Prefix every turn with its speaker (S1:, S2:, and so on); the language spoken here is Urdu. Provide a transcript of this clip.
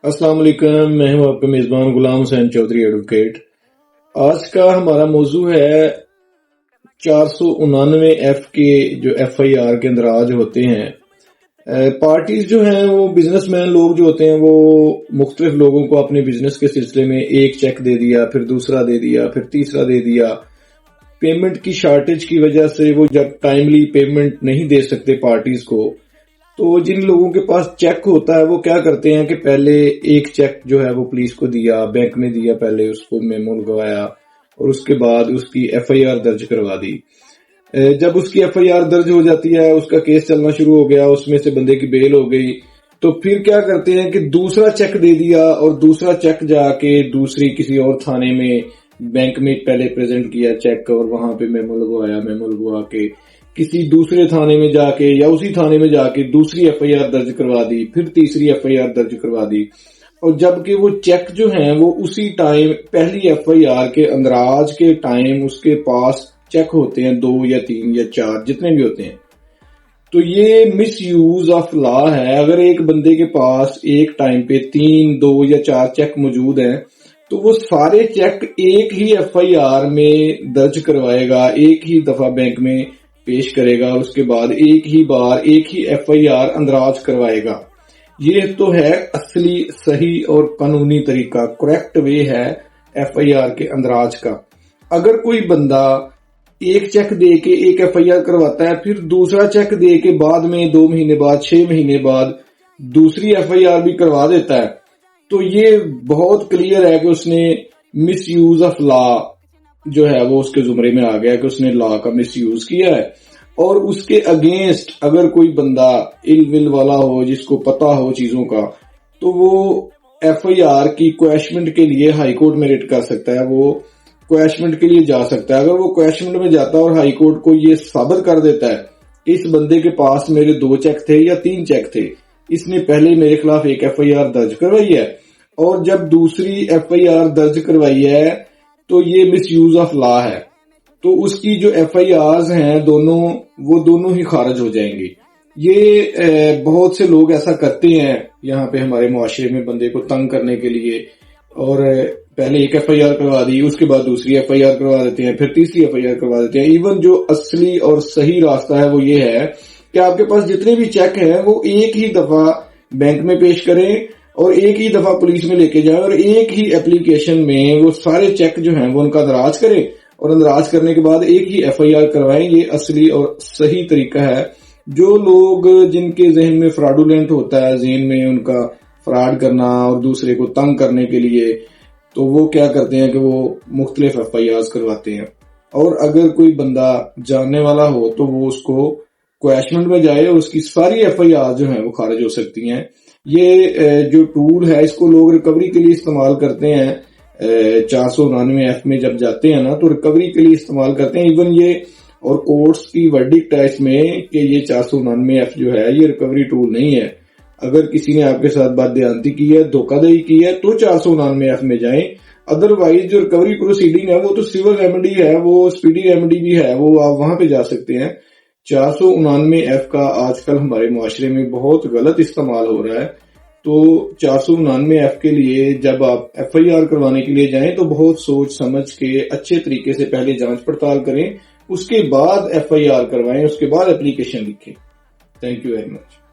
S1: السلام علیکم، میں ہوں آپ کا میزبان غلام حسین چودھری ایڈوکیٹ۔ آج کا ہمارا موضوع ہے 499F کے جو FIR کے اندراج ہوتے ہیں۔ پارٹیز جو ہیں وہ بزنس مین لوگ جو ہوتے ہیں وہ مختلف لوگوں کو اپنے بزنس کے سلسلے میں ایک چیک دے دیا، پھر دوسرا دے دیا، پھر تیسرا دے دیا۔ پیمنٹ کی شارٹیج کی وجہ سے وہ جب ٹائملی پیمنٹ نہیں دے سکتے پارٹیز کو، تو جن لوگوں کے پاس چیک ہوتا ہے وہ کیا کرتے ہیں کہ پہلے ایک چیک جو ہے وہ پولیس کو دیا، بینک میں دیا، پہلے اس کو میمو لگوایا اور اس کے بعد اس کی FIR درج کروا دی۔ جب اس کی FIR درج ہو جاتی ہے، اس کا کیس چلنا شروع ہو گیا، اس میں سے بندے کی بیل ہو گئی، تو پھر کیا کرتے ہیں کہ دوسرا چیک دے دیا اور دوسرا چیک جا کے دوسری کسی اور تھانے میں بینک میں پہلے پریزنٹ کیا چیک اور وہاں پہ میمو لگوا کے کسی دوسرے تھانے میں جا کے یا اسی تھانے میں جا کے دوسری FIR درج کروا دی، پھر تیسری FIR درج کروا دی۔ اور جبکہ وہ چیک جو ہیں وہ اسی ٹائم پہلی FIR کے اندراج کے ٹائم اس کے پاس چیک ہوتے ہیں 2 یا 3 یا 4 جتنے بھی ہوتے ہیں۔ تو یہ مس یوز آف لا ہے۔ اگر ایک بندے کے پاس ایک ٹائم پہ 3، 2 یا 4 چیک موجود ہیں تو وہ سارے چیک ایک ہی FIR میں درج کروائے گا، ایک ہی دفعہ بینک میں پیش کرے گا، اس کے بعد ایک ہی بار ایک ہی FIR اندراج کروائے گا۔ یہ تو ہے اصلی صحیح اور قانونی طریقہ، کریکٹ وے ہے FIR کے اندراج کا۔ اگر کوئی بندہ ایک چیک دے کے ایک FIR کرواتا ہے، پھر دوسرا چیک دے کے بعد میں 2 مہینے بعد 6 مہینے بعد دوسری FIR بھی کروا دیتا ہے، تو یہ بہت کلیئر ہے کہ اس نے مس یوز آف لا جو ہے وہ اس کے زمرے میں آ گیا کہ اس نے لا کا مس یوز کیا ہے۔ اور اس کے اگینسٹ اگر کوئی بندہ ول والا ہو، جس کو پتا ہو چیزوں کا، تو وہ FIR کی کویشمنٹ کے لیے ہائی کورٹ میں ریٹ کر سکتا ہے، وہ کویشمنٹ کے لیے جا سکتا ہے۔ اگر وہ کویشمنٹ میں جاتا ہے اور ہائی کورٹ کو یہ ثابت کر دیتا ہے کہ اس بندے کے پاس میرے 2 چیک تھے یا 3 چیک تھے، اس نے پہلے میرے خلاف ایک FIR درج کروائی ہے اور جب دوسری FIR درج کروائی ہے تو یہ مس یوز آف لا ہے، تو اس کی جو FIRs ہیں وہ دونوں ہی خارج ہو جائیں گی۔ یہ بہت سے لوگ ایسا کرتے ہیں یہاں پہ ہمارے معاشرے میں بندے کو تنگ کرنے کے لیے، اور پہلے ایک FIR کروا دی، اس کے بعد دوسری FIR کروا دیتے ہیں، پھر تیسری FIR کروا دیتے ہیں۔ ایون جو اصلی اور صحیح راستہ ہے وہ یہ ہے کہ آپ کے پاس جتنے بھی چیک ہیں وہ ایک ہی دفعہ بینک میں پیش کریں اور ایک ہی دفعہ پولیس میں لے کے جائیں اور ایک ہی اپلیکیشن میں وہ سارے چیک جو ہیں وہ ان کا اندراج کریں اور اندراج کرنے کے بعد ایک ہی FIR کروائیں۔ یہ اصلی اور صحیح طریقہ ہے۔ جو لوگ جن کے ذہن میں فراڈولنٹ ہوتا ہے، ذہن میں ان کا فراڈ کرنا اور دوسرے کو تنگ کرنے کے لیے، تو وہ کیا کرتے ہیں کہ وہ مختلف FIRs کرواتے ہیں۔ اور اگر کوئی بندہ جاننے والا ہو تو وہ اس کو کویشمنٹ میں جائے اور اس کی ساری FIR جو ہیں وہ خارج ہو سکتی ہیں۔ یہ جو ٹول ہے اس کو لوگ ریکوری کے لیے استعمال کرتے ہیں۔ 499F میں جب جاتے ہیں نا تو ریکوری کے لیے استعمال کرتے ہیں۔ ایون یہ اور کورٹس کی ورڈکٹ ہے اس میں کہ یہ 499F جو ہے یہ ریکوری ٹول نہیں ہے۔ اگر کسی نے آپ کے ساتھ بددیانتی کی ہے، دھوکہ دہی کی ہے، تو 499F میں جائیں۔ ادروائز جو ریکوری پروسیڈنگ ہے وہ تو سول ریمیڈی ہے، وہ سپیڈی ریمیڈی بھی ہے، وہ آپ وہاں پہ جا سکتے ہیں۔ 499F کا آج کل ہمارے معاشرے میں بہت غلط استعمال ہو رہا ہے، تو 499F کے لیے جب آپ FIR کروانے کے لیے جائیں تو بہت سوچ سمجھ کے اچھے طریقے سے پہلے جانچ پڑتال کریں، اس کے بعد FIR کروائیں، اس کے بعد اپلیکیشن لکھیں۔ Thank you very much.